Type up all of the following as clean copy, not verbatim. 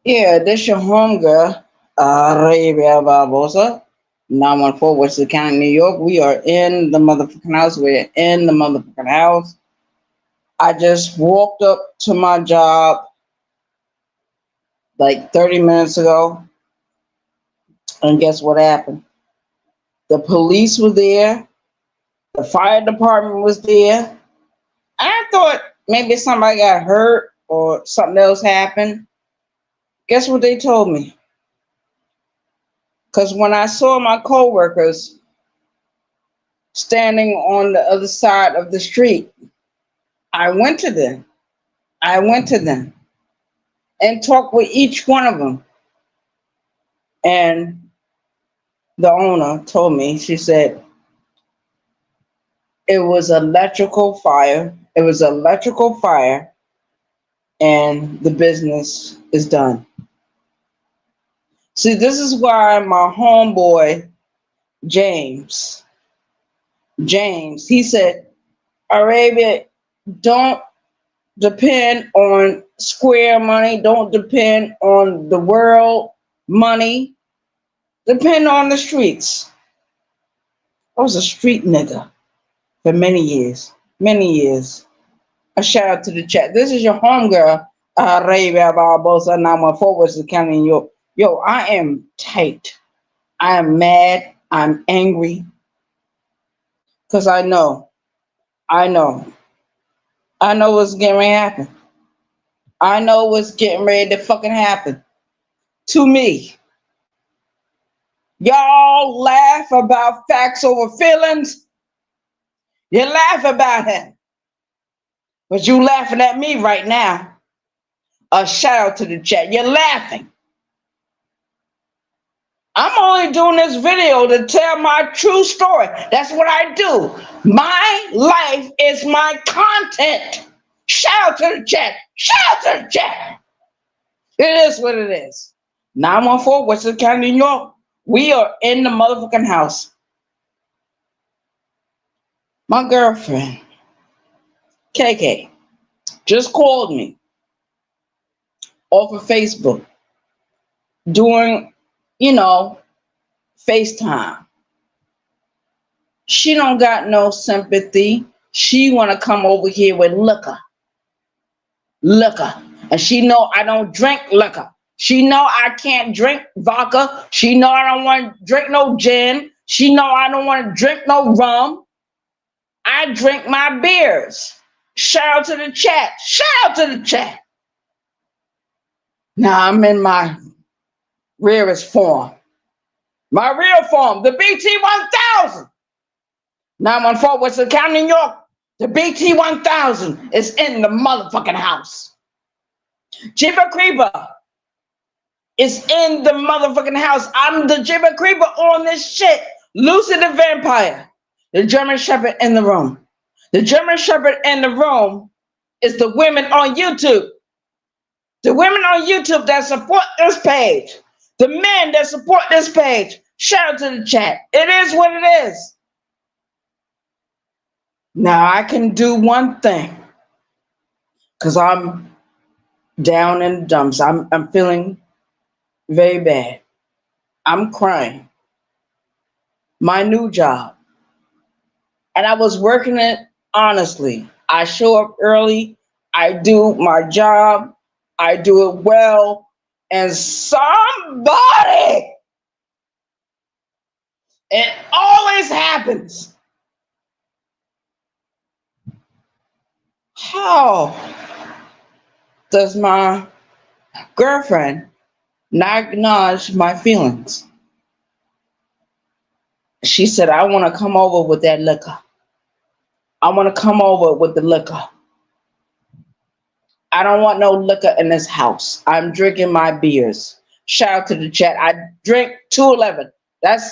Yeah, this your homegirl, Arabia Barbosa, 914 Western County, New York. We are in the motherfucking house. We're in the motherfucking house. I just walked up to my job like 30 minutes ago, and guess what happened? The police were there, the fire department was there. I thought maybe somebody got hurt or something else happened. Guess what they told me? Because when I saw my coworkers standing on the other side of the street, I went to them. I went to them and talked with each one of them. And the owner told me, she said, it was electrical fire. It was electrical fire, and the business is done. See, this is why my homeboy, James, he said, Arabia, don't depend on square money. Don't depend on the world money. Depend on the streets. I was a street nigga for many years. Many years. A shout out to the chat. This is your homegirl, Arabia Barbosa, 914 Western County, New York. Yo, I am tight. I am mad. I'm angry. Because I know, I know what's getting ready to happen. I know what's getting ready to fucking happen to me. Y'all laugh about facts over feelings. You laugh about him, but you laughing at me right now. A shout out to the chat. You're laughing. I'm only doing this video to tell my true story. That's what I do. My life is my content. Shout out to the chat. Shout out to the chat. It is what it is. 914 Western County, New York. We are in the motherfucking house. My girlfriend, KK, just called me off of Facebook doing, FaceTime. She don't got no sympathy. She want to come over here with liquor. And she know I don't drink liquor. She know I can't drink vodka. She know I don't want to drink no gin. She know I don't want to drink no rum. I drink my beers. Shout out to the chat. Shout out to the chat. Now I'm in my rarest form. My real form, the BT 1000. 914 Western County, New York. The BT 1000 is in the motherfucking house. Jibber Creeper is in the motherfucking house. I'm the Jibber Creeper on this shit. Lucy the Vampire. The German Shepherd in the room. The German Shepherd in the room is the women on YouTube. The women on YouTube that support this page. The men that support this page. Shout out to the chat. It is what it is. Now I can do one thing. Because I'm down in the dumps. I'm feeling very bad. I'm crying. My new job. And I was working it honestly. I show up early. I do my job. I do it well. And somebody, it always happens. How does my girlfriend not acknowledge my feelings? She said, I want to come over with that liquor. I want to come over with the liquor. I don't want no liquor in this house. I'm drinking my beers. Shout out to the chat. I drink 211. That's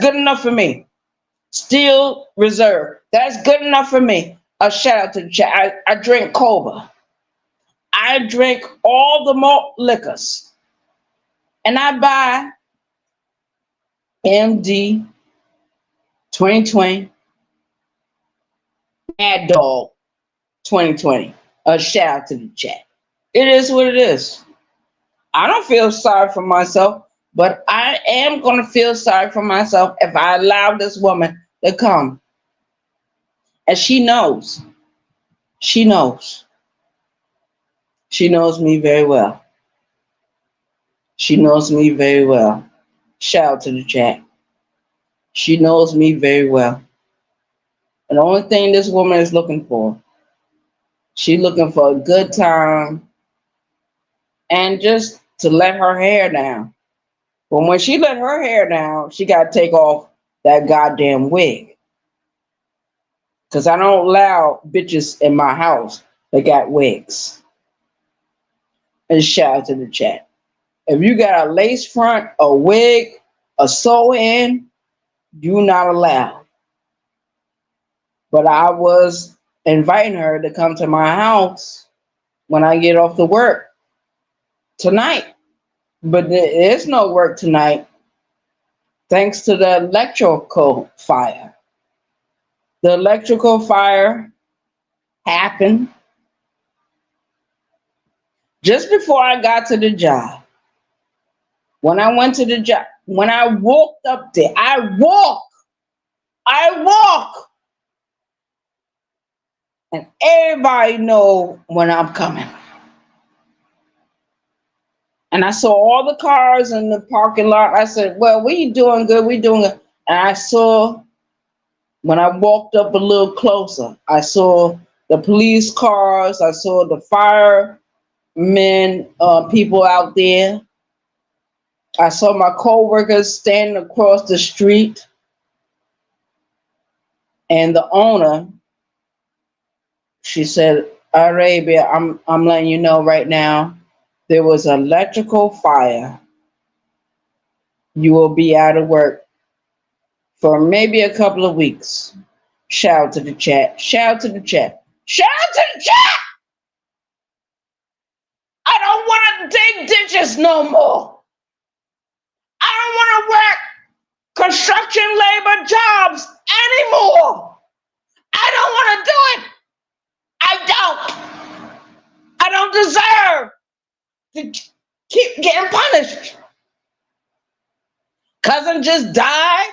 good enough for me. Steel Reserve. That's good enough for me. A shout out to the chat. I drink Cobra. I drink all the malt liquors. And I buy MD 2020 Mad Dog 2020. A shout out to the chat. It is what it is. I don't feel sorry for myself, but I am going to feel sorry for myself if I allow this woman to come. And she knows. She knows. She knows me very well. She knows me very well. Shout out to the chat. She knows me very well. And the only thing this woman is looking for, she's looking for a good time and just to let her hair down. But when she let her hair down, she got to take off that goddamn wig. Because I don't allow bitches in my house that got wigs. And shout out to the chat. If you got a lace front, a wig, a sew in, you not allowed. But I was inviting her to come to my house when I get off the work tonight. But there is no work tonight thanks to the electrical fire. The electrical fire happened just before I got to the job. When I went to the job, when I walked up there, I walk, and everybody know when I'm coming. And I saw all the cars in the parking lot. I said, well, we doing good, we doing good. And I saw, when I walked up a little closer, I saw the police cars, I saw the firemen, people out there. I saw my co-workers standing across the street. And the owner, she said, Arabia, I'm letting you know right now, there was an electrical fire. You will be out of work for maybe a couple of weeks. Shout out to the chat. Shout out to the chat. Shout out to the chat! I don't want to dig ditches no more. I don't want to work construction labor jobs anymore. I don't want to do it. I don't deserve to keep getting punished. Cousin just died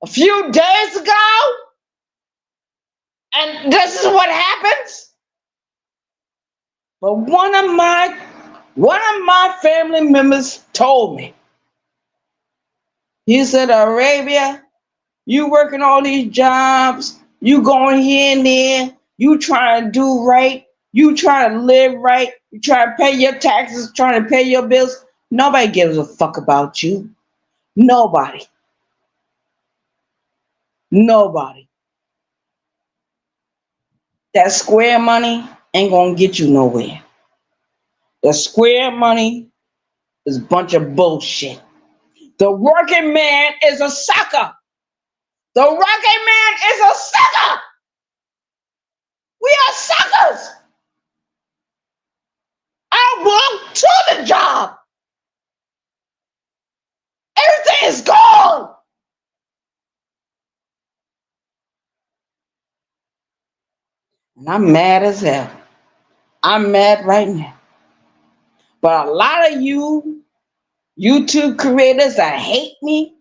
a few days ago, and this is what happens. But one of my family members told me. He said, Arabia, you working all these jobs, you going here and there, you trying to do right, you trying to live right, you trying to pay your taxes, trying to pay your bills. Nobody gives a fuck about you. Nobody. Nobody. That square money ain't gonna get you nowhere. The square money is a bunch of bullshit. The working man is a sucker. The working man is a sucker. We are suckers. I walk to the job. Everything is gone. And I'm mad as hell. I'm mad right now. But a lot of you YouTube creators that hate me,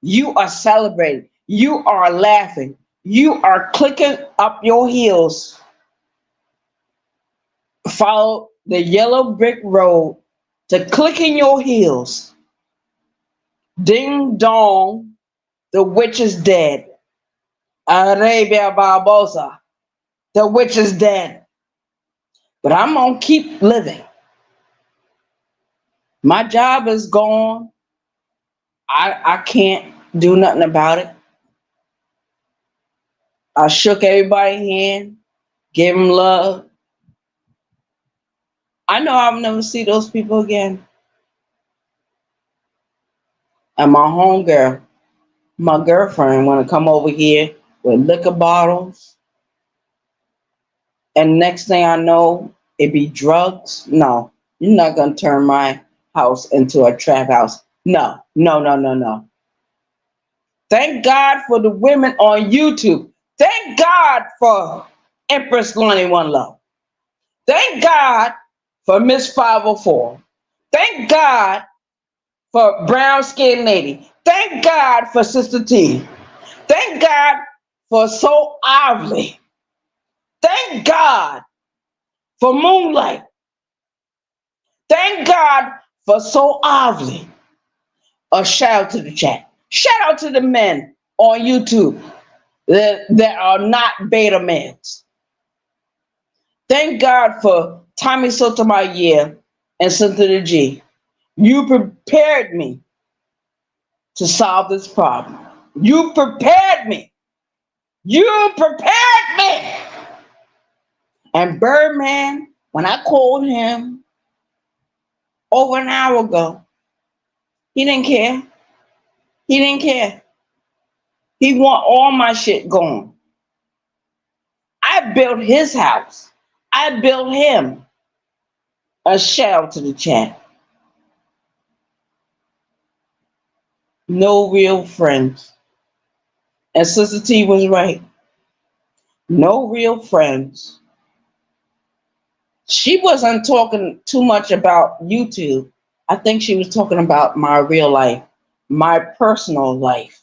you are celebrating. You are laughing. You are clicking up your heels. Follow the yellow brick road to click in your heels. Ding dong, the witch is dead. Arabia Barbosa, the witch is dead. But I'm going to keep living. My job is gone. I can't do nothing about it. I shook everybody's hand, gave them love. I know I'll never see those people again. And my homegirl, my girlfriend, want to come over here with liquor bottles. And next thing I know, it be drugs. No, you're not going to turn my house into a trap house. No. Thank God for the women on YouTube. Thank God for Empress Lonnie One Love. Thank God for Miss 504. Thank God for brown skinned lady. Thank God for Sister T. Thank God for So Lively. Thank God for Moonlight. Thank God for So Lively. A shout out to the chat. Shout out to the men on YouTube that are not beta males. Thank God for Tommy Sotomayor and Cynthia G. You prepared me to solve this problem. You prepared me. You prepared me. And Birdman, when I called him over an hour ago, he didn't care. He didn't care. He want all my shit gone. I built his house. I built him. A shout out to the chat. No real friends. And Sister T was right. No real friends. She wasn't talking too much about YouTube. I think she was talking about my real life, my personal life,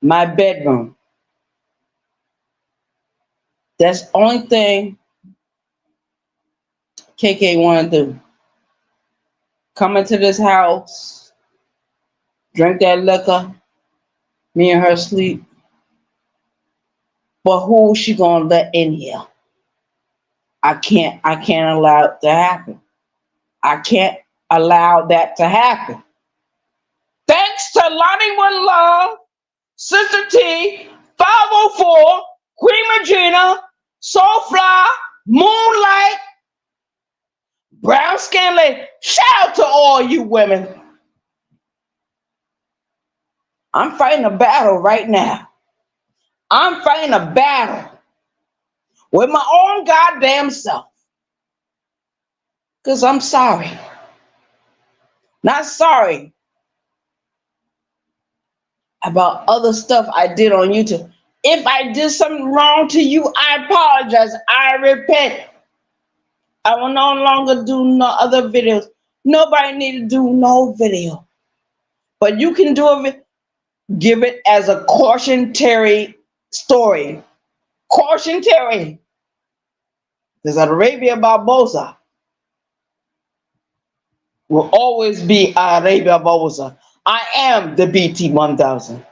my bedroom. That's the only thing KK wanted to do. Come into this house, drink that liquor, me and her sleep. But who she gonna let in here? I can't allow it to happen. I can't allow that to happen. Thanks to Lonnie One Love, Sister T, 504, Queen Regina, Soulfly, Moonlight, Brown Skin Lady. Shout out to all you women. I'm fighting a battle right now. I'm fighting a battle with my own goddamn self. Because I'm sorry. Not sorry about other stuff I did on YouTube. If I did something wrong to you, I apologize. I repent. I will no longer do no other videos. Nobody need to do no video. But you can do it, give it as a cautionary story. Cautionary. Because Arabia Barbosa will always be Arabia Barbosa. I am the BT 1000.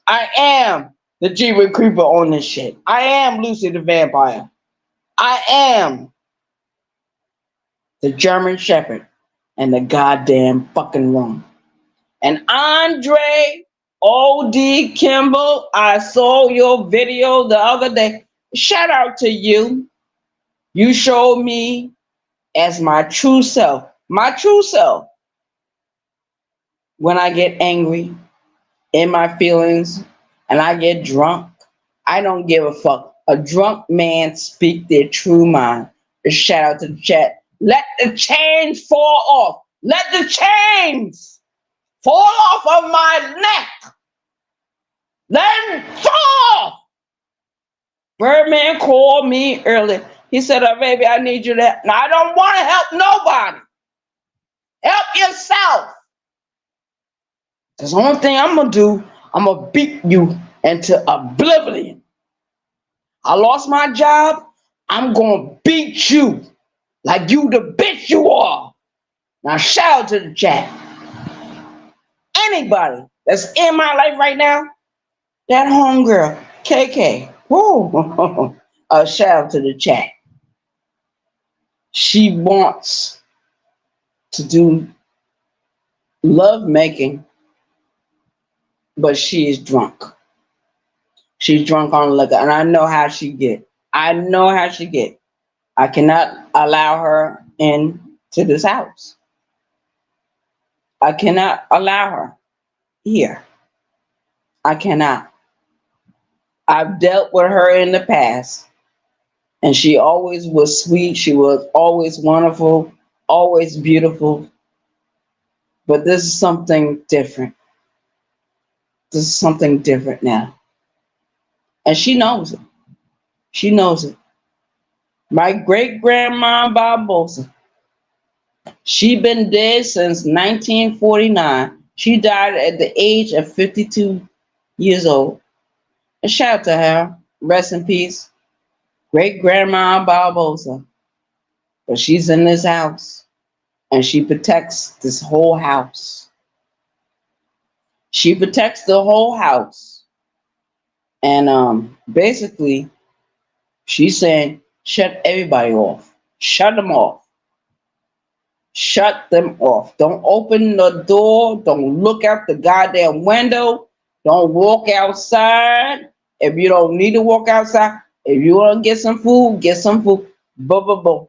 I am the G-Wing Creeper on this shit. I am Lucy the Vampire. I am the German Shepherd and the goddamn fucking room. And Andre O.D. Kimball, I saw your video the other day. Shout out to you. You showed me as my true self. My true self. When I get angry, in my feelings, and I get drunk, I don't give a fuck. A drunk man speak their true mind. Shout out to the chat. Let the chains fall off. Let the chains fall off of my neck. Let them fall. Birdman called me earlier. He said, oh, baby, I need you to. Now, I don't want to help nobody. Help yourself. Because the only thing I'm going to do, I'm going to beat you into oblivion. I lost my job. I'm going to beat you like you the bitch you are. Now, shout out to the chat. Anybody that's in my life right now, that homegirl, KK, woo, a shout out to the chat. She wants to do love making, but she is drunk. She's drunk on liquor, and I know how she get. I know how she get. I cannot allow her into this house. I cannot allow her here. I cannot. I've dealt with her in the past, and she always was sweet. She was always wonderful, always beautiful. But this is something different. This is something different now. And she knows it. She knows it. My great grandma Barbosa She been dead since 1949. She died at the age of 52 years old. A shout out to her. Rest in peace. Great grandma Barbosa. But she's in this house and she protects this whole house. She protects the whole house. And basically, she's saying, shut everybody off. Shut them off. Shut them off. Don't open the door. Don't look out the goddamn window. Don't walk outside. If you don't need to walk outside, if you want to get some food, get some food. Boom, boom, boom.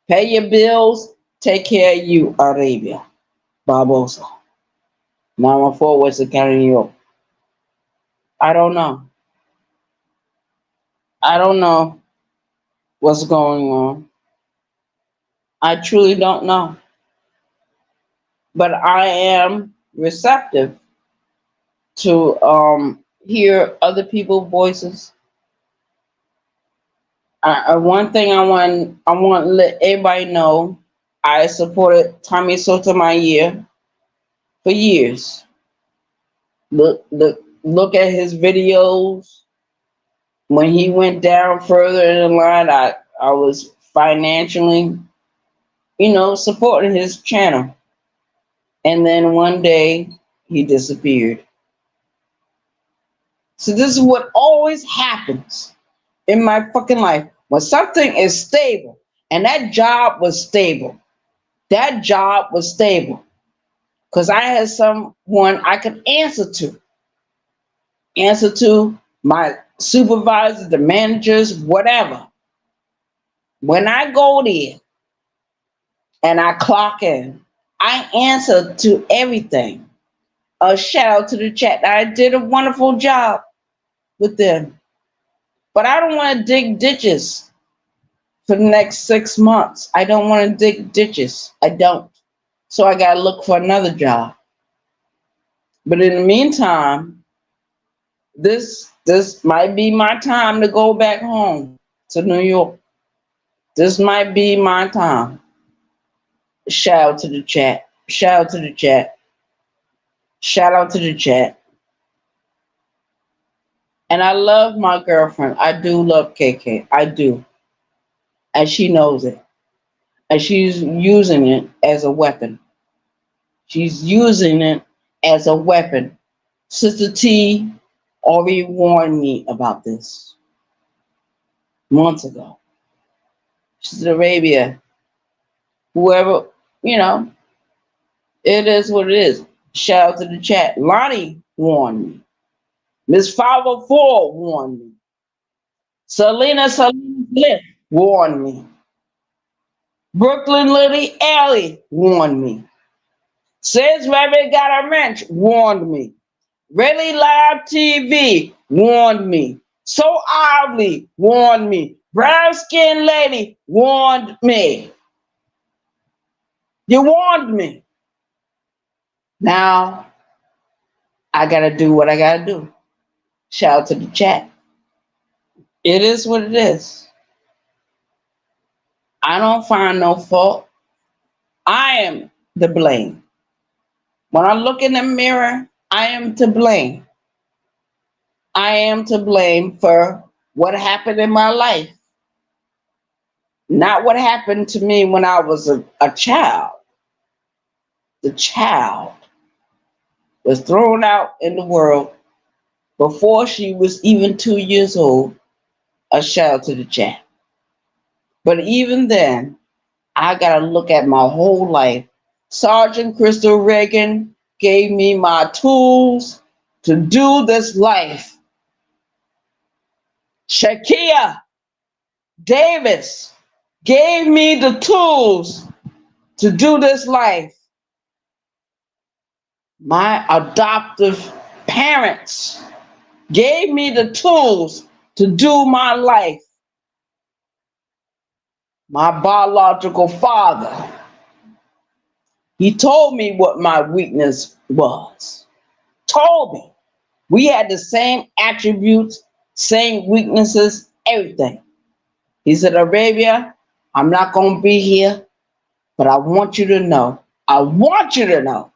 Pay your bills. Take care of you, Arabia. Barbosa. 914 Western County, New York. I don't know. I don't know what's going on. I truly don't know. But I am receptive to hear other people's voices. One thing I want to let everybody know, I supported Tommy Sotomayor for years. Look at his videos. When he went down further in the line, I was financially, supporting his channel. And then one day he disappeared. So this is what always happens in my fucking life. When something is stable, and that job was stable. That job was stable. Because I had someone I could answer to. Answer to my supervisors, the managers, whatever. When I go there and I clock in, I answer to everything. A shout out to the chat. I did a wonderful job with them. But I don't want to dig ditches for the next 6 months. I don't want to dig ditches. I don't. So I got to look for another job. But in the meantime, this might be my time to go back home to New York. This might be my time. Shout out to the chat. Shout out to the chat. Shout out to the chat. And I love my girlfriend. I do love KK. I do. And she knows it. And she's using it as a weapon. She's using it as a weapon. Sister T already warned me about this months ago. She said, Arabia, whoever, it is what it is. Shout out to the chat. Lonnie warned me. Miss 504 warned me. Selena Smith warned me. Brooklyn Lily Alley warned me. Says Rabbit Got a Wrench warned me. Really Live TV warned me. So Oddly warned me. Brown Skin Lady warned me. You warned me. Now, I got to do what I got to do. Shout out to the chat. It is what it is. I don't find no fault. I am the blame. When I look in the mirror, I am to blame. I am to blame for what happened in my life. Not what happened to me when I was a child. The child was thrown out in the world before she was even 2 years old. A shout out to the chat. But even then, I got to look at my whole life. Sergeant Crystal Reagan gave me my tools to do this life. Shakia Davis gave me the tools to do this life. My adoptive parents gave me the tools to do my life. My biological father, he told me what my weakness was. Told me. We had the same attributes, same weaknesses, everything. He said, Arabia, I'm not going to be here But I want you to know, I want you to know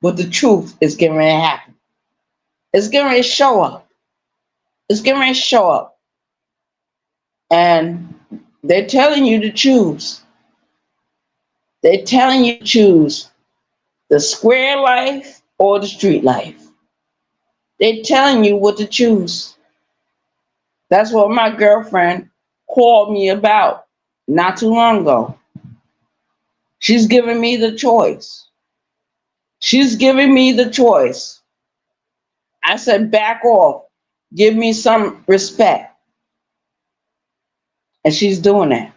what the truth is getting ready to happen. It's getting ready to show up. It's getting ready to show up. And they're telling you to choose. They're telling you to choose the square life or the street life. They're telling you what to choose. That's what my girlfriend called me about not too long ago. She's giving me the choice. She's giving me the choice. I said, back off. Give me some respect. And she's doing that.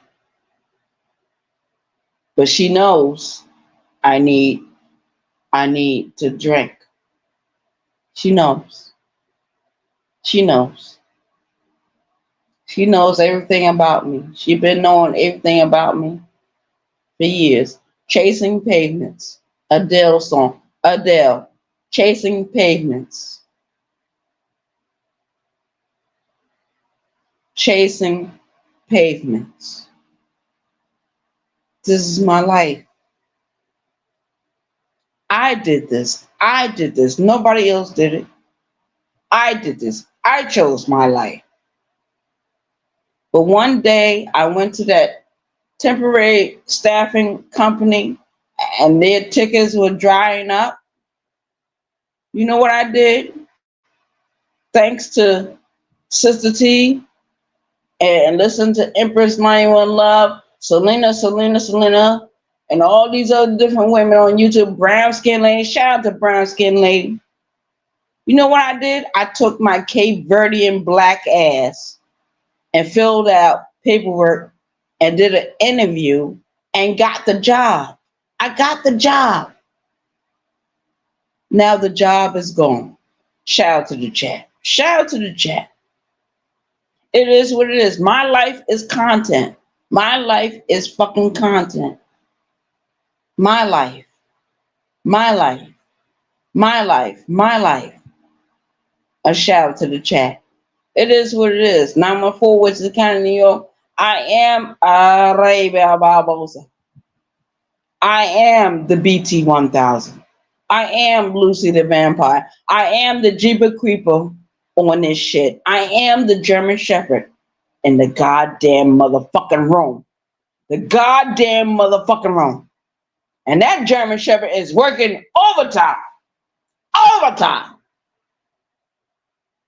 But she knows I need to drink. She knows. She knows. She knows everything about me. She's been knowing everything about me for years. Chasing Pavements. Adele song. Adele. Chasing Pavements. Chasing Pavements. This is my life. I did this. I did this. Nobody else did it. I did this. I chose my life. But one day I went to that temporary staffing company and their tickets were drying up. You know what I did? Thanks to Sister T and listen to Empress 91 Love, Selena, and all these other different women on YouTube. Brown Skin Lady. Shout out to Brown Skin Lady. You know what I did? I took my Cape Verdean black ass and filled out paperwork and did an interview and got the job. I got the job. Now the job is gone. Shout out to the chat. Shout out to the chat. It is what it is. My life is content. My life is fucking content. My life. My life. My life. My life. A shout out to the chat. It is what it is. 914, which is the county of New York. I am Arabia Barbosa. I am the BT 1000. I am Lucy the Vampire. I am the Jeeper Creeper on this shit. I am the German Shepherd in the goddamn motherfucking room. The goddamn motherfucking room. And that German Shepherd is working overtime. Overtime.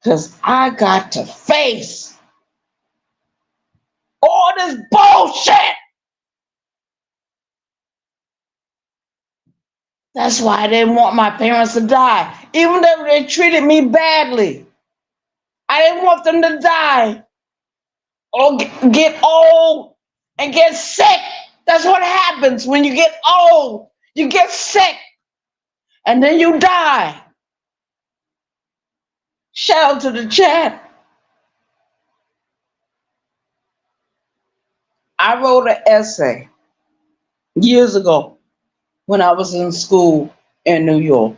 Because I got to face all this bullshit. That's why I didn't want my parents to die. Even though they treated me badly. I didn't want them to die. Or get old and get sick. That's what happens when you get old. You get sick. And then you die. Shout out to the chat. I wrote an essay years ago when I was in school in New York.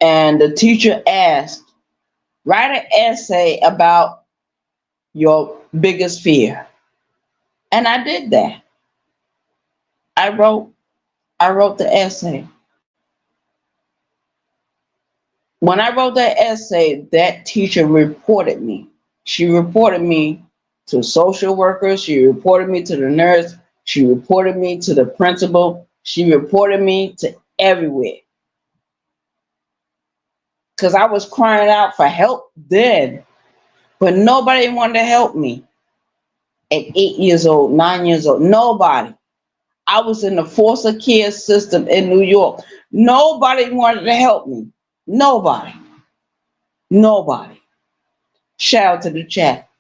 And the teacher asked, write an essay about your biggest fear. And I did that. I wrote the essay. When I wrote that essay, that teacher reported me. She reported me to social workers. She reported me to the nurse. She reported me to the principal. She reported me to everywhere. Because I was crying out for help then. But nobody wanted to help me. At 8 years old, 9 years old, nobody. I was in the foster care system in New York. Nobody wanted to help me. Nobody. Nobody. Shout out to the chat.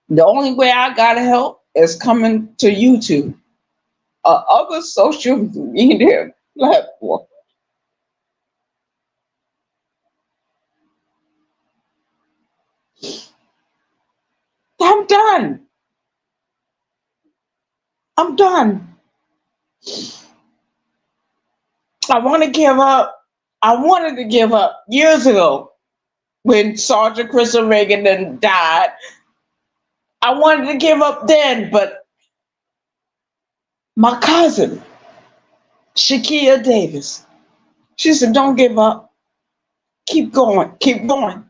The only way I got help is coming to YouTube or other social media platforms. I'm done. I'm done. I want to give up. I wanted to give up years ago when Sergeant Crystal Reagan then died. I wanted to give up then, but My cousin, Shakia Davis, she said, don't give up. Keep going. Keep going.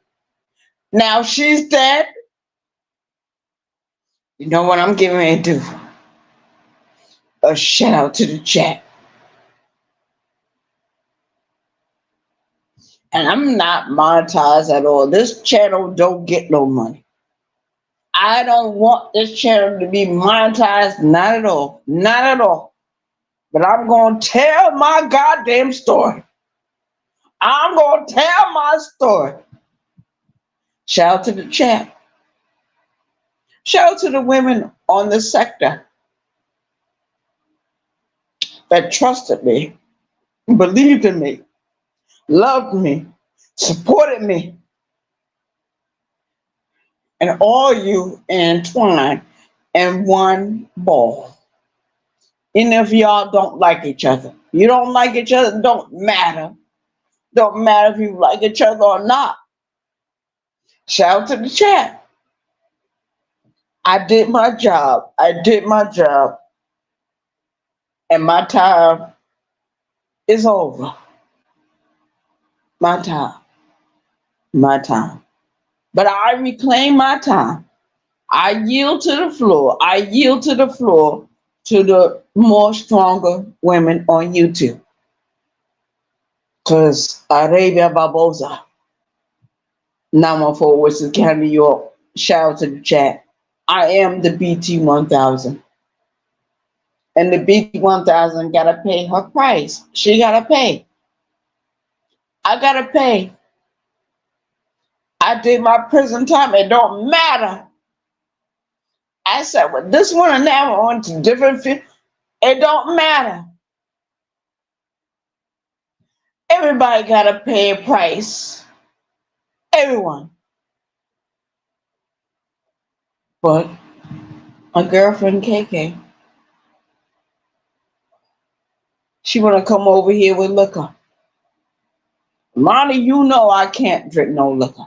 Now she's dead. You know what I'm getting ready to do? A shout out to the chat. And I'm not monetized at all. This channel don't get no money. I don't want this channel to be monetized. Not at all. Not at all. But I'm going to tell my goddamn story. I'm going to tell my story. Shout out to the chat. Shout out to the women on the sector that trusted me, believed in me, loved me, supported me, and all you entwined in one ball. Even if y'all don't like each other, you don't like each other, don't matter. Don't matter if you like each other or not. Shout out to the chat. I did my job. I did my job. And my time is over. My time. My time. But I reclaim my time. I yield to the floor. I yield to the floor to the more stronger women on YouTube. Because Arabia Barbosa, 914 Western County, New York, shout out to the chat. I am the BT 1000. And the BT 1000 got to pay her price. She got to pay. I got to pay. I did my prison time. It don't matter. I said, well, this one and that one went to different fields. It don't matter. Everybody got to pay a price. Everyone. But my girlfriend, KK, she want to come over here with liquor. Lonnie, you know I can't drink no liquor.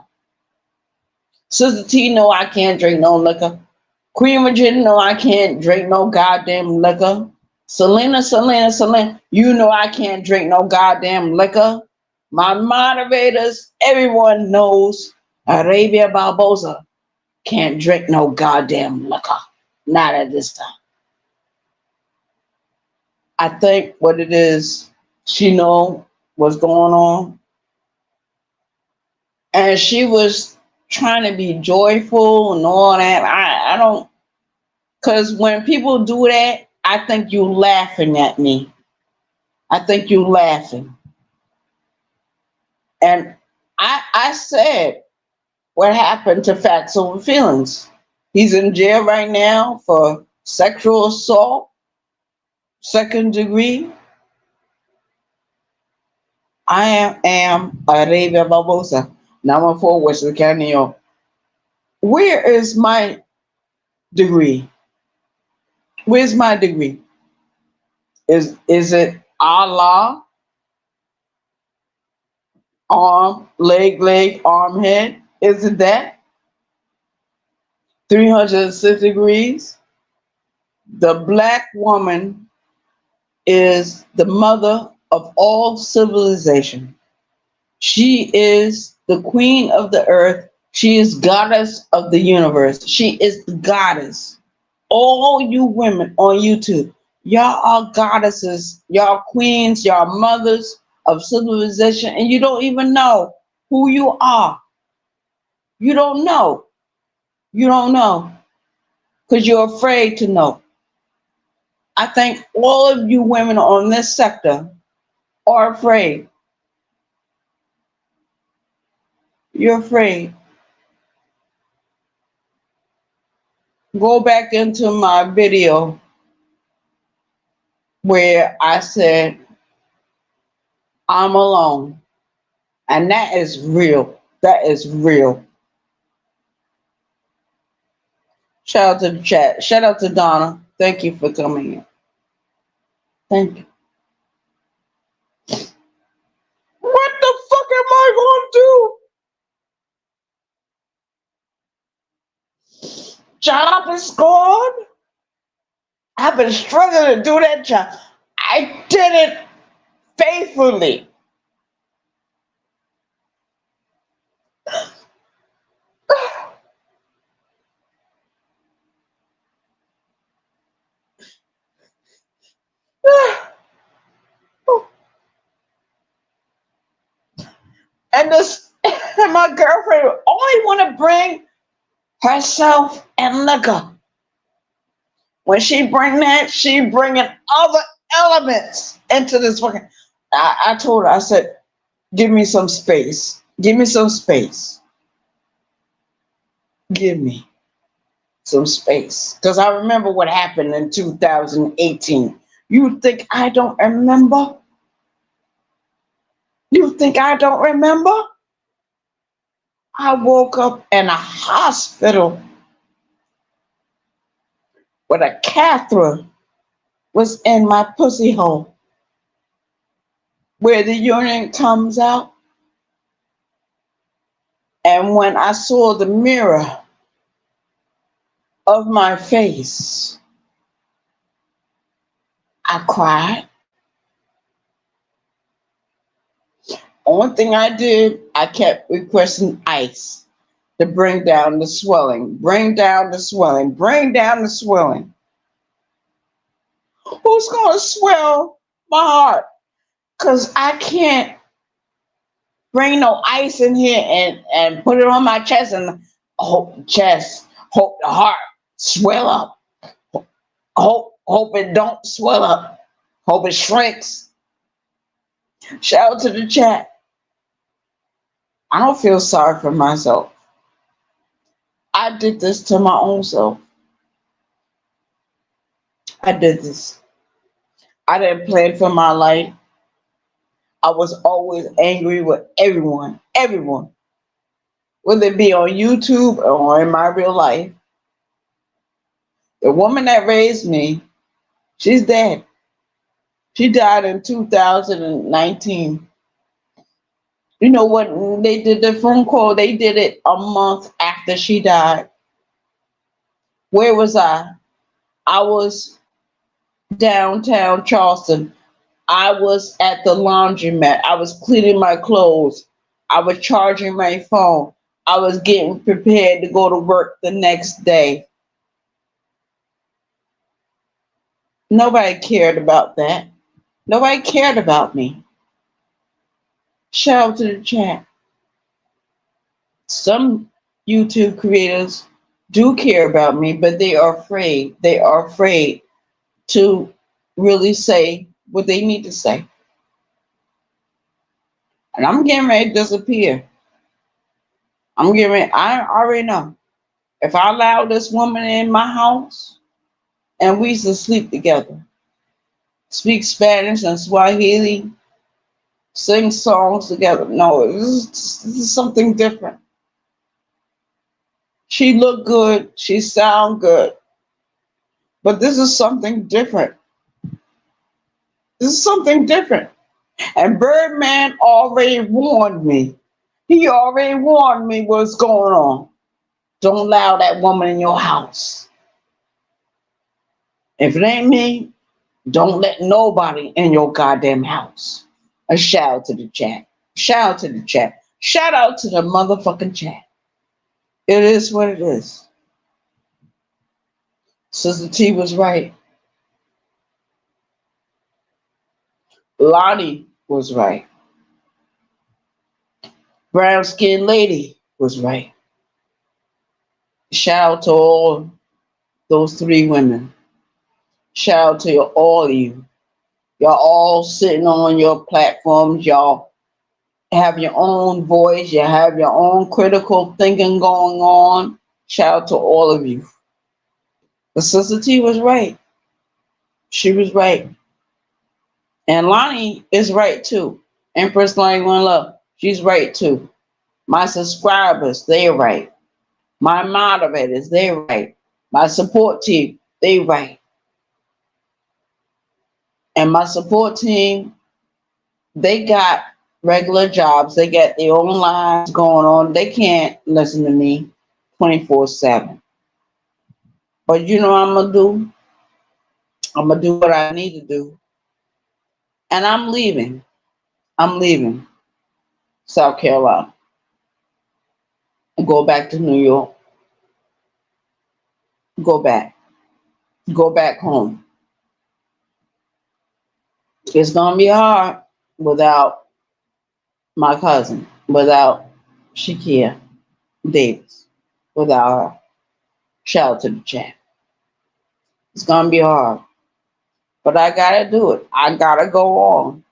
Sister T know I can't drink no liquor. Queen Virginia know I can't drink no goddamn liquor. Selena, you know I can't drink no goddamn liquor. My moderators, everyone knows Arabia Barbosa can't drink no goddamn liquor. Not at this time. I think what it is, she know what's going on. And she was trying to be joyful and all that. I don't, because when people do that, I think you laughing at me. I think you laughing. And I said what happened to Facts Over Feelings. He's in jail right now for sexual assault, 2nd degree. I am Arabia Barbosa, 914 Western County, New York. Where is my degree? Where's my degree? Is it Allah, arm, leg, arm, head? Is it that? 306 degrees? The black woman is the mother of all civilization. She is the queen of the earth. She is goddess of the universe. She is the goddess. All you women on YouTube, y'all are goddesses, y'all queens, y'all mothers of civilization, and you don't even know who you are. You don't know. You don't know because you're afraid to know. I think all of you women on this sector are afraid. You're afraid. Go back into my video where I said I'm alone. And that is real. That is real. Shout out to the chat. Shout out to Donna. Thank you for coming in. Thank you. What the fuck am I going to do? Job is gone. I've been struggling to do that job. I did it faithfully. And this, and my girlfriend only want to bring herself and liquor. When she bring that, she bringing other elements into this fucking. I told her, I said, give me some space. Give me some space. Give me some space. Because I remember what happened in 2018. You think I don't remember? You think I don't remember? I woke up in a hospital with a catheter was in my pussy hole where the urine comes out. And when I saw the mirror of my face, I cried. Only thing I did, I kept requesting ice to bring down the swelling, bring down the swelling, bring down the swelling. Who's going to swell my heart? Because I can't bring no ice in here and put it on my chest and hope the heart swell up. Hope it don't swell up. Hope it shrinks. Shout out to the chat. I don't feel sorry for myself. I did this to my own self. I did this. I didn't plan for my life. I was always angry with everyone. Everyone. Whether it be on YouTube or in my real life. The woman that raised me, she's dead. She died in 2019. You know what? They did the phone call. They did it a month after she died. Where was I? I was downtown Charleston. I was at the laundromat. I was cleaning my clothes. I was charging my phone. I was getting prepared to go to work the next day. Nobody cared about that. Nobody cared about me. Shout out to the chat. Some YouTube creators do care about me, but they are afraid. They are afraid to really say what they need to say. And I'm getting ready to disappear. I'm getting ready. I already know. If I allow this woman in my house and we used to sleep together, speak Spanish and Swahili, sing songs together. No, this is something different. She looked good. She sound good. But this is something different. This is something different. And Birdman already warned me. He already warned me what's going on. Don't allow that woman in your house. If it ain't me, don't let nobody in your goddamn house. A shout out to the chat. Shout out to the chat. Shout out to the motherfucking chat. It is what it is. Sister T was right. Lonnie was right. Brown skinned lady was right. Shout out to all those three women. Shout out to all of you. Y'all all sitting on your platforms. Y'all have your own voice. You have your own critical thinking going on. Shout out to all of you. But Sister T was right. She was right. And Lonnie is right too. Empress Lonnie One Love. She's right too. My subscribers, they're right. My moderators, they're right. My support team, they right. And my support team, they got regular jobs. They got their own lives going on. They can't listen to me 24/7. But you know what I'm going to do? I'm gonna do what I need to do, and I'm leaving. I'm leaving South Carolina and go back to New York. Go back. Go back home. It's gonna be hard without my cousin, without Shakia Davis, without her. Shout out to the chat. It's gonna be hard, but I gotta do it. I gotta go on.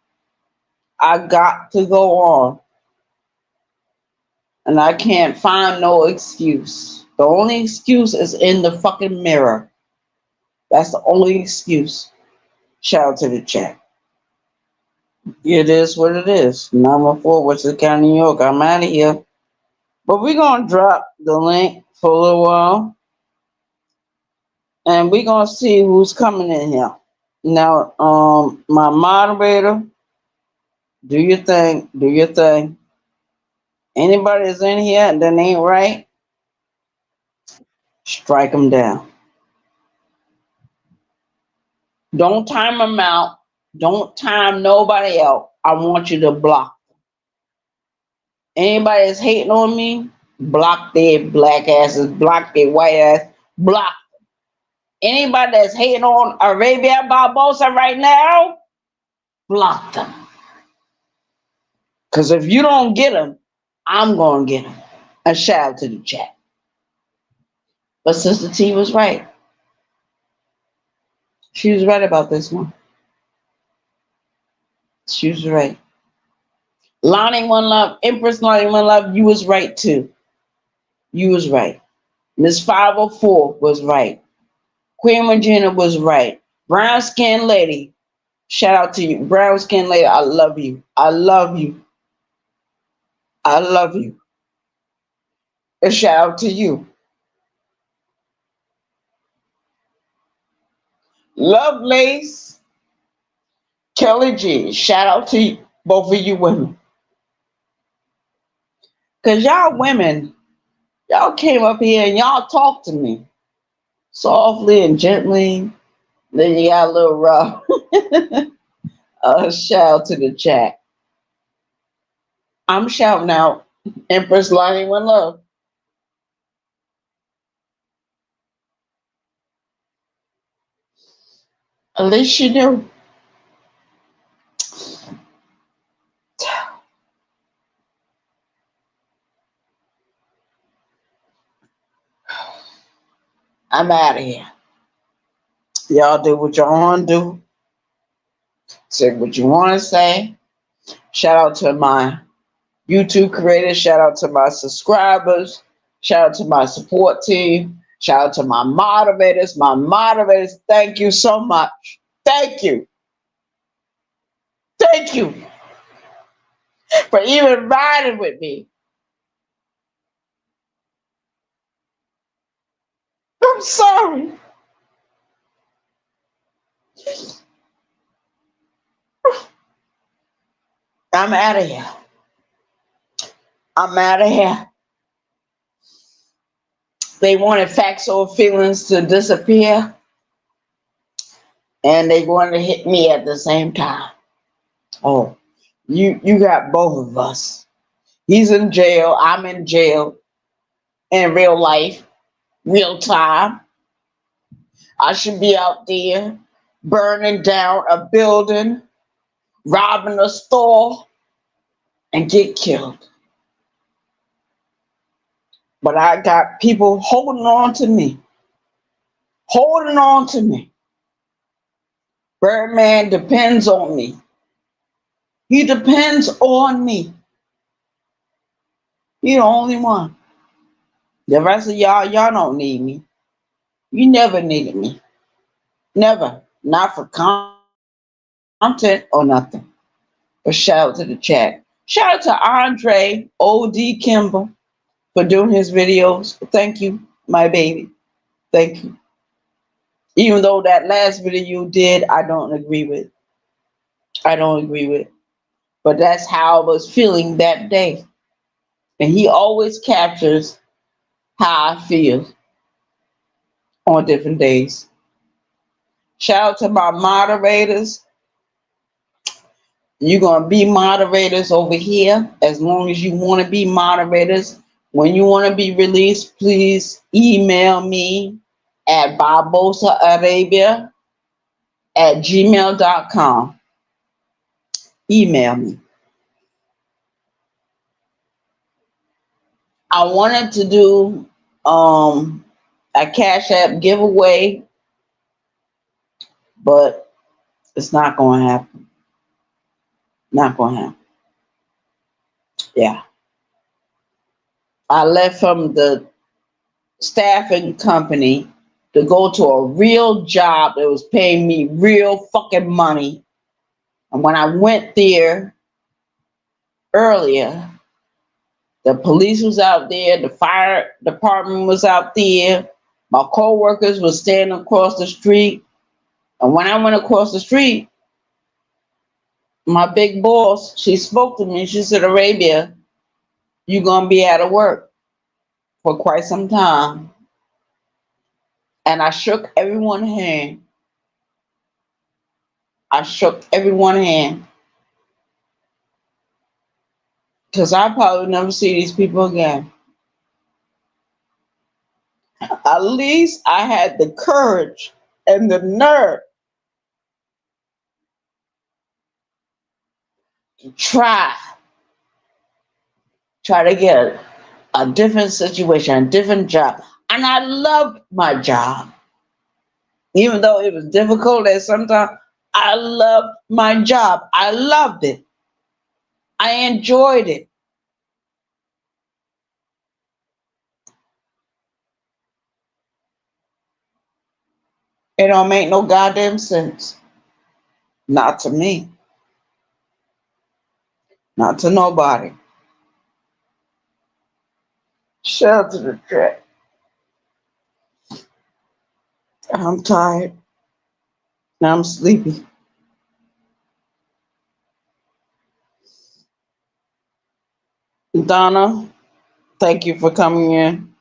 I got to go on, and I can't find no excuse. The only excuse is in the fucking mirror. That's the only excuse. Shout out to the chat. It is what it is. Number 4, Western County, New York. I'm out of here. But we're gonna drop the link for a little while, and we're gonna see who's coming in here. Now, my moderator, do your thing. Do your thing. Anybody that's in here that ain't right, strike them down. Don't time them out. Don't time nobody out. I want you to block. Anybody that's hating on me, block their black asses, block their white ass, block. Anybody that's hating on Arabia Barbosa right now, block them. Because if you don't get them, I'm going to get them. A shout out to the chat. But Sister T was right. She was right about this one. She was right. Lonnie One Love, Empress Lonnie One Love, you was right too. You was right. Miss 504 was right. Queen Regina was right. Brown Skin Lady, shout out to you. Brown Skin Lady, I love you. I love you. I love you. A shout out to you. Lovelace, Kelly G, shout out to you, both of you women. Because y'all women, y'all came up here and y'all talked to me softly and gently. Then you got a little rough. Shout out to the chat. I'm shouting out Empress Lonnie One Love. At least you knew. I'm out of here. Y'all do what y'all want to do. Say what you want to say. Shout out to my YouTube creators. Shout out to my subscribers. Shout out to my support team. Shout out to my moderators. My moderators, thank you so much. Thank you. Thank you for even riding with me. I'm sorry. I'm out of here. I'm out of here. They wanted facts or feelings to disappear, and they wanted to hit me at the same time. Oh, you got both of us. He's in jail. I'm in jail in real life, real time. I should be out there burning down a building, robbing a store, and get killed. But I got people holding on to me. Holding on to me. Birdman depends on me. He depends on me. He the only one. The rest of y'all don't need me. You never needed me. Never. Not for content or nothing. But shout out to the chat. Shout out to Andre O.D. Kimball for doing his videos. Thank you, my baby. Thank you. Even though that last video you did, I don't agree with. I don't agree with. But that's how I was feeling that day. And he always captures how I feel on different days. Shout out to my moderators. You're going to be moderators over here as long as you want to be moderators. When you want to be released, please email me at barbosaarabia@gmail.com. Email me. I wanted to do a Cash App giveaway, but it's not going to happen. Not going to happen. Yeah. I left from the staffing company to go to a real job that was paying me real fucking money. And when I went there earlier, the police was out there, the fire department was out there, my co-workers were standing across the street. And when I went across the street, my big boss, she spoke to me. She said, Arabia, you're going to be out of work for quite some time. And I shook everyone's hand. I shook everyone's hand. Because I probably never see these people again. At least I had the courage and the nerve to try to get a different situation, a different job. And I loved my job. Even though it was difficult at sometimes, I loved my job. I loved it. I enjoyed it. It don't make no goddamn sense. Not to me. Not to nobody. Shout out to the track. I'm tired. Now I'm sleepy. Donna, thank you for coming in.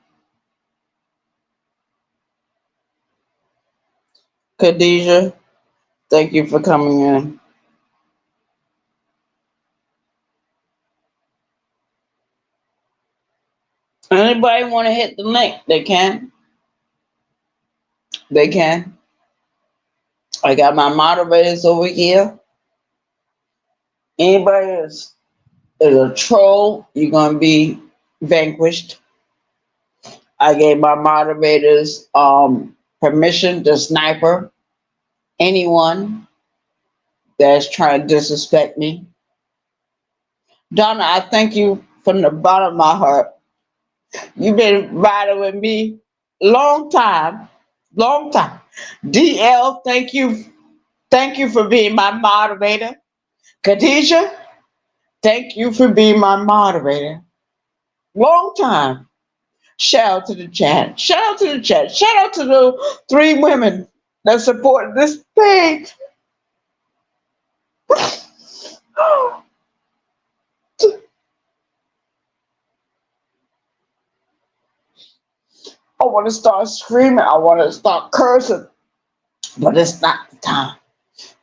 Khadijah, thank you for coming in. Anybody want to hit the link? They can. They can. I got my moderators over here. Anybody is a troll, you're going to be vanquished. I gave my moderators permission to sniper anyone that's trying to disrespect me. Donna, I thank you from the bottom of my heart. You've been riding with me long time. DL, thank you. Thank you for being my moderator. Khadijah, thank you for being my moderator. Long time. Shout out to the chat. Shout out to the chat. Shout out to the 3 women that support this page. I want to start screaming. I want to start cursing. But it's not the time.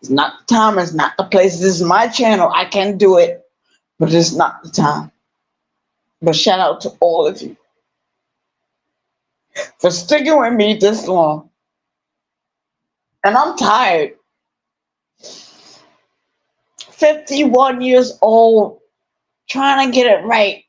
It's not the time. It's not the place. This is my channel. I can do it. But it's not the time. But shout out to all of you for sticking with me this long. And I'm tired. 51 years old, trying to get it right.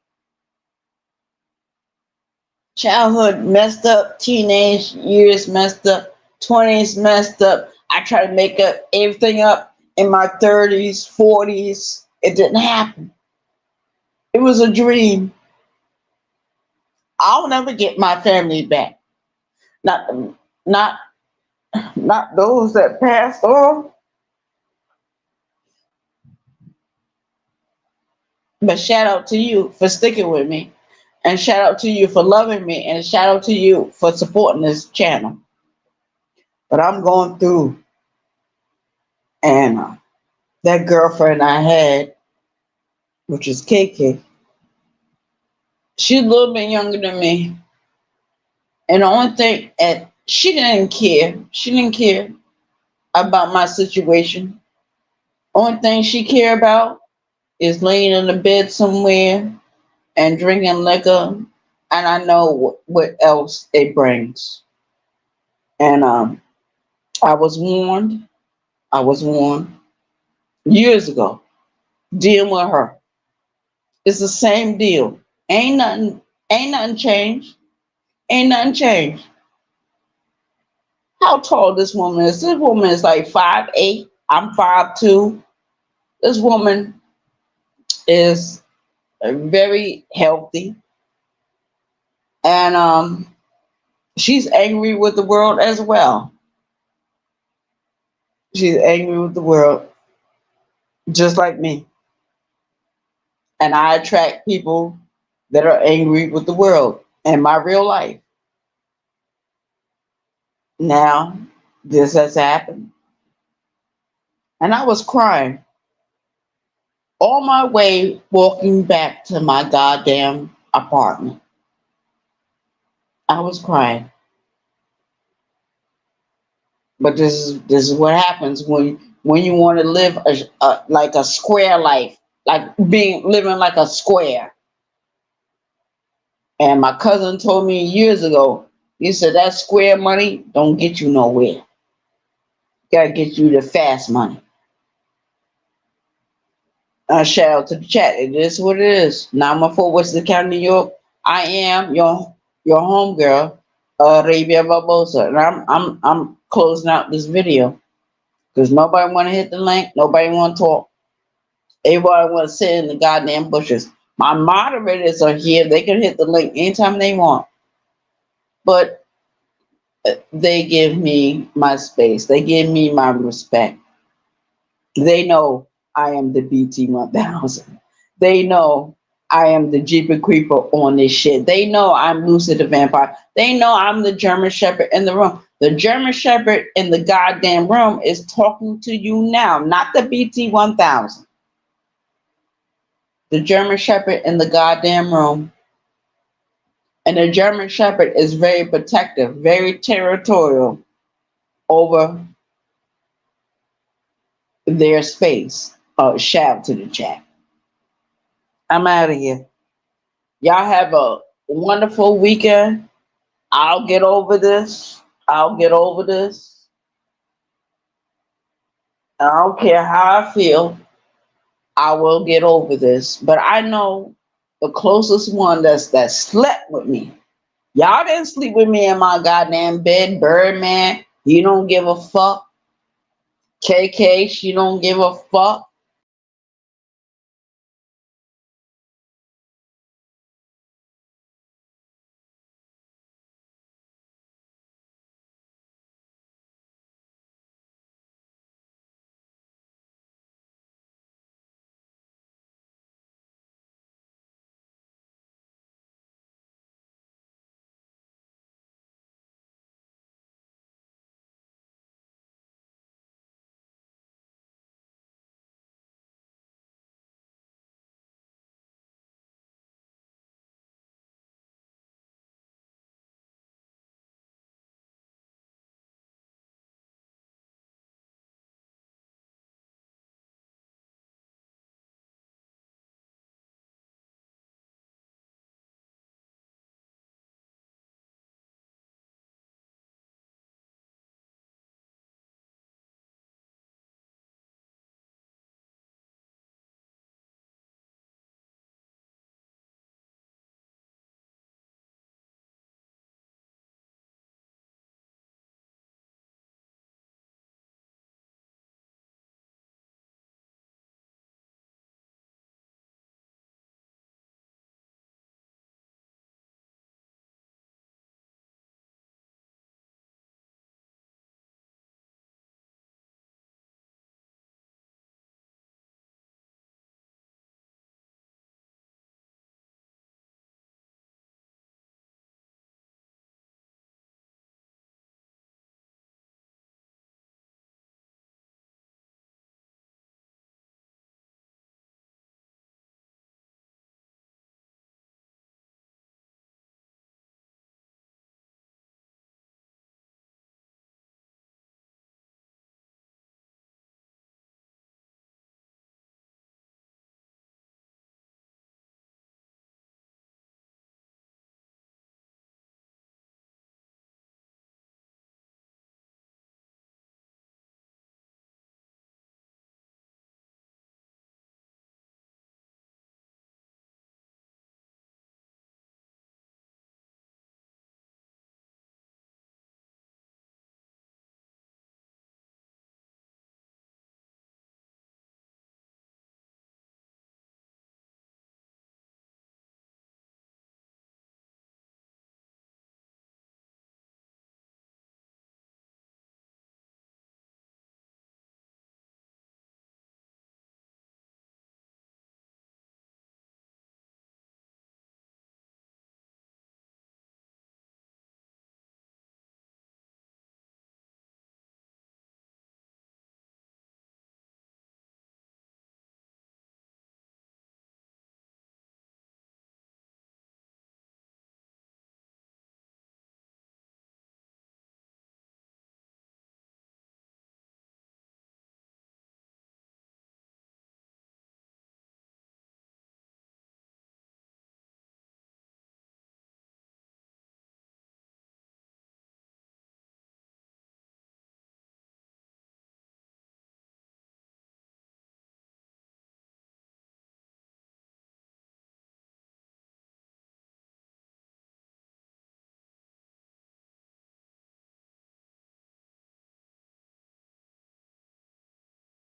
Childhood messed up, teenage years messed up, 20s messed up. I tried to make up everything up in my 30s, 40s. It didn't happen. It was a dream. I'll never get my family back. Not those that passed on. But shout out to you for sticking with me. And shout out to you for loving me. And shout out to you for supporting this channel. But I'm going through. And that girlfriend I had, which is KK, she's a little bit younger than me. And the only thing, and she didn't care. She didn't care. about my situation. Only thing she care about is laying in the bed somewhere and drinking liquor, and I know what else it brings. And I was warned. I was warned years ago. Dealing with her, it's the same deal. Ain't nothing. Ain't nothing changed. Ain't nothing changed. How tall this woman is? This woman is like 5'8". I'm 5'2". This woman is very healthy, and she's angry with the world as well. She's angry with the world, just like me. And I attract people that are angry with the world in my real life. Now, this has happened, and I was crying all my way walking back to my goddamn apartment. I was crying, but this is what happens when you want to live like a square life, like being living like a square. And my cousin told me years ago, he said that square money don't get you nowhere. Gotta get you the fast money. Shout out to the chat. It is what it is. 914 Western County, New York. I am your homegirl, Arabia Barbosa, and I'm closing out this video because nobody want to hit the link. Nobody want to talk. Everybody want to sit in the goddamn bushes. My moderators are here. They can hit the link anytime they want, but they give me my space. They give me my respect. They know I am the BT 1000. They know I am the Jeepy Creeper on this shit. They know I'm Lucy the Vampire. They know I'm the German Shepherd in the room. The German Shepherd in the goddamn room is talking to you now, not the BT 1000. The German Shepherd in the goddamn room. And the German Shepherd is very protective, very territorial over their space. Shout to the chat. I'm out of here. Y'all have a wonderful weekend. I'll get over this. I'll get over this. I don't care how I feel. I will get over this. But I know the closest one that slept with me. Y'all didn't sleep with me in my goddamn bed. Birdman, you don't give a fuck. KK, she don't give a fuck.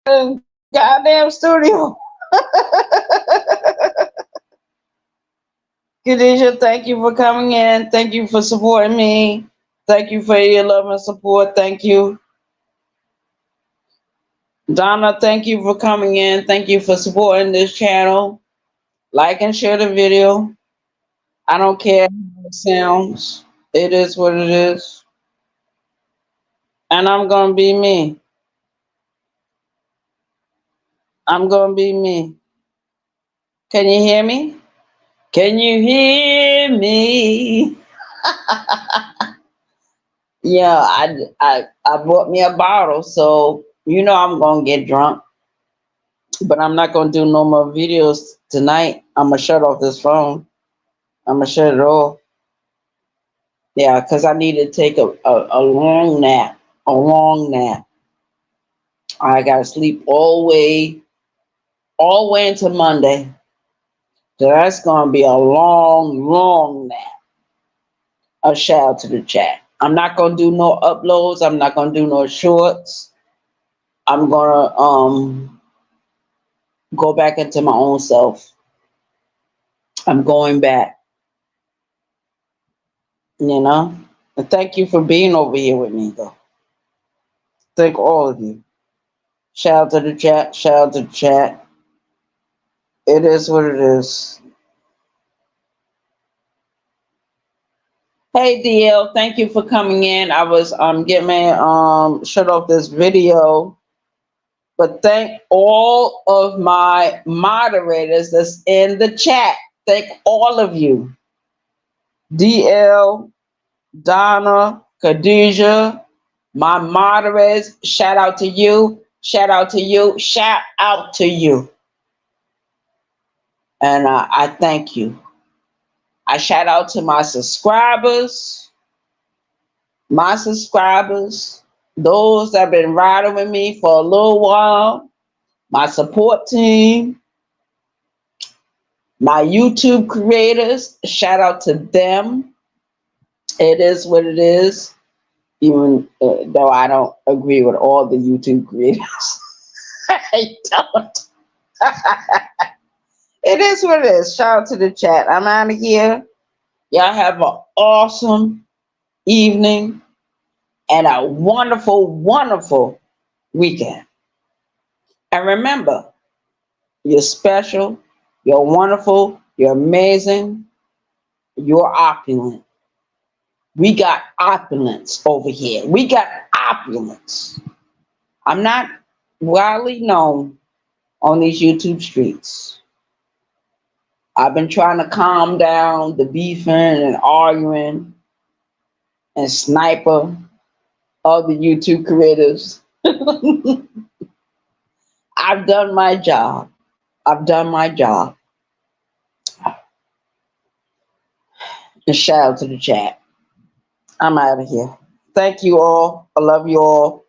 goddamn studio. Khadijah, thank you for coming in. Thank you for supporting me. Thank you for your love and support. Thank you. Donna, thank you for coming in. Thank you for supporting this channel. Like and share the video. I don't care how it sounds. It is what it is. And I'm going to be me. I'm going to be me. Can you hear me? Can you hear me? Yeah, I bought me a bottle, so I'm gonna get drunk. But I'm not gonna do no more videos tonight. I'm gonna shut off this phone. I'm gonna shut it off. Yeah, because I need to take a long nap. A long nap. I gotta sleep all the way into Monday. So that's gonna be a long, long nap. A shout out to the chat. I'm not gonna do no uploads. I'm not gonna do no shorts. I'm gonna go back into my own self. I'm going back, you know. And thank you for being over here with me, though. Thank all of you. Shout out to the chat. Shout out to the chat. It is what it is. Hey DL, thank you for coming in. I was getting my shut off this video, but thank all of my moderators that's in the chat. Thank all of you. DL, Donna, Khadijah, my moderators, shout out to you, shout out to you, shout out to you. And I thank you. I shout out to my subscribers, those that have been riding with me for a little while, my support team, my YouTube creators, shout out to them. It is what it is, even though I don't agree with all the YouTube creators. I don't. It is what it is. Shout out to the chat. I'm out of here. Y'all have an awesome evening and a wonderful, wonderful weekend. And remember, you're special, you're wonderful, you're amazing, you're opulent. We got opulence over here. We got opulence. I'm not widely known on these YouTube streets. I've been trying to calm down the beefing and arguing and sniper of the YouTube creators. I've done my job. I've done my job. And shout out to the chat. I'm out of here. Thank you all. I love you all.